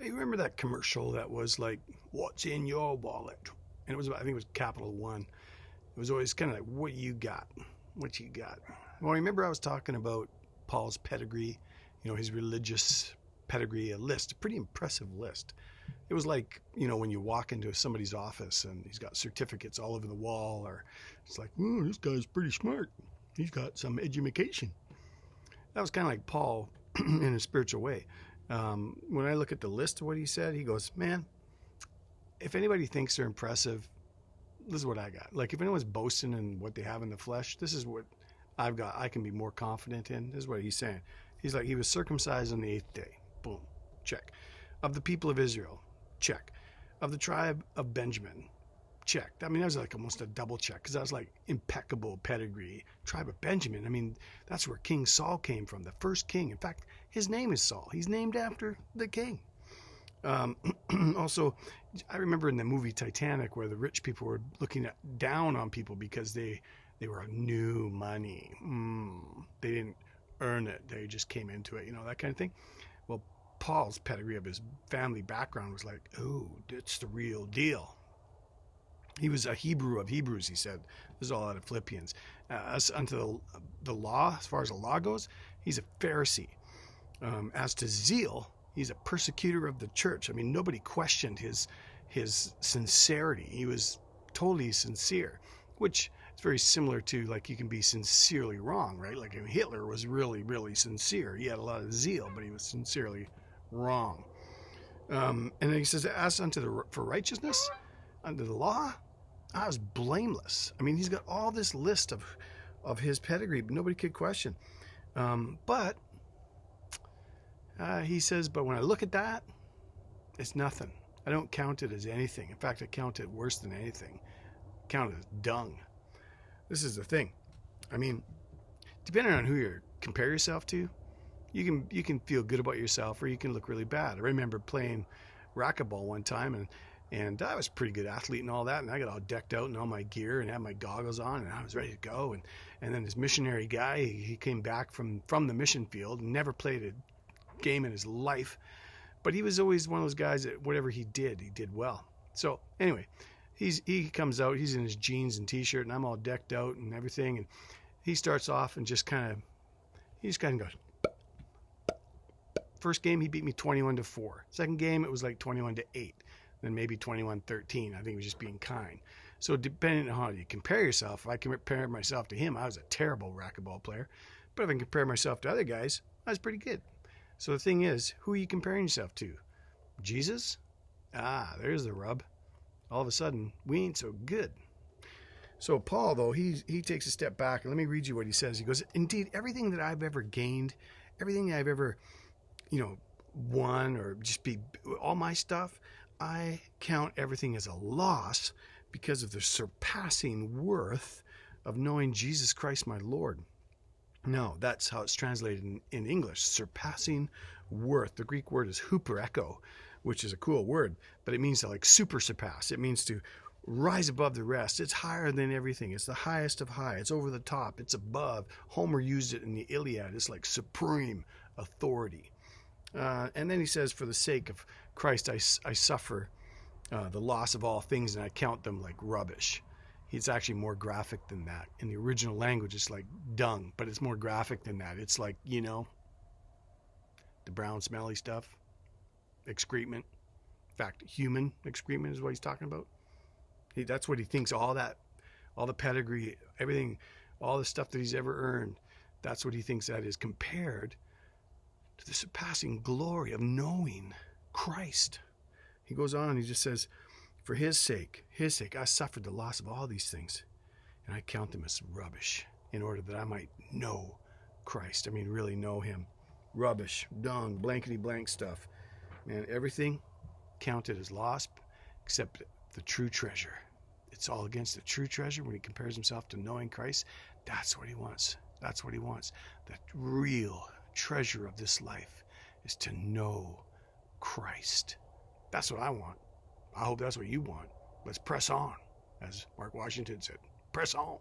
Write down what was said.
You remember that commercial that was like, "What's in your wallet?" And it was, I think it was Capital One. It was always kind of like, "What you got? What you got?" Well, remember I was talking about Paul's pedigree, his religious pedigree, a list, a pretty impressive list. It was like, when you walk into somebody's office and he's got certificates all over the wall, or it's like, "Oh, this guy's pretty smart. He's got some education." That was kind of like Paul in a spiritual way. When I look at the list of what he said, he goes, "Man, if anybody thinks they're impressive, this is what I got. Like, if anyone's boasting in what they have in the flesh, this is what I've got. I can be more confident in." This is what he's saying. He's like, he was circumcised on the 8th day. Boom. Check. Of the people of Israel. Check. Of the tribe of Benjamin. Check. I mean, that was like almost a double check, because that was like impeccable pedigree. Tribe of Benjamin. I mean, that's where King Saul came from, the first king. In fact, his name is Saul. He's named after the king. Also, I remember in the movie Titanic where the rich people were looking down on people because they were new money. They didn't earn it. They just came into it, that kind of thing. Well, Paul's pedigree of his family background was like, oh, it's the real deal. He was a Hebrew of Hebrews, he said. This is all out of Philippians. As unto the law, as far as the law goes, he's a Pharisee. As to zeal, he's a persecutor of the church. I mean, nobody questioned his sincerity. He was totally sincere, which is very similar to, like, you can be sincerely wrong, right? Like, Hitler was really, really sincere. He had a lot of zeal, but he was sincerely wrong. And then he says, as unto for righteousness, under the law, I was blameless. I mean, he's got all this list of his pedigree, but nobody could question. But he says, but when I look at that, it's nothing. I don't count it as anything. In fact, I count it worse than anything. I count it as dung. This is the thing. I mean, depending on who you compare yourself to, you can feel good about yourself, or you can look really bad. I remember playing racquetball one time, and I was a pretty good athlete and all that, and I got all decked out in all my gear and had my goggles on, and I was ready to go. And then this missionary guy, he came back from the mission field and never played a game in his life, but he was always one of those guys that whatever he did well. So anyway, he comes out, he's in his jeans and t-shirt, and I'm all decked out and everything, and he starts off and just kind of goes. First game, he beat me 21-4. Second game, it was like 21-8. Then maybe 21-13. I think he was just being kind. So depending on how you compare yourself, if I compare myself to him, I was a terrible racquetball player. But if I compare myself to other guys, I was pretty good. So the thing is, who are you comparing yourself to? Jesus? Ah, there's the rub. All of a sudden, we ain't so good. So Paul, though, he takes a step back, and let me read you what he says. He goes, indeed, everything that I've ever gained, everything I've ever, won, or just all my stuff, I count everything as a loss because of the surpassing worth of knowing Jesus Christ my Lord. No, that's how it's translated in English, surpassing worth. The Greek word is hupereko, which is a cool word, but it means to like super surpass. It means to rise above the rest. It's higher than everything. It's the highest of high. It's over the top. It's above. Homer used it in the Iliad. It's like supreme authority. And then he says, for the sake of Christ, I suffer the loss of all things, and I count them like rubbish. It's actually more graphic than that. In the original language, it's like dung, but it's more graphic than that. It's like, the brown smelly stuff, excrement. In fact, human excrement is what he's talking about. That's what he thinks, all the pedigree, everything, all the stuff that he's ever earned, that's what he thinks that is, compared to the surpassing glory of knowing Christ. He goes on and he just says, for his sake, I suffered the loss of all these things, and I count them as rubbish in order that I might know Christ. I mean, really know him. Rubbish, dung, blankety blank stuff. Man, everything counted as lost except the true treasure. It's all against the true treasure when he compares himself to knowing Christ. That's what he wants. That's what he wants. The real treasure of this life is to know Christ. That's what I want. I hope that's what you want. Let's press on, as Mark Washington said. Press on.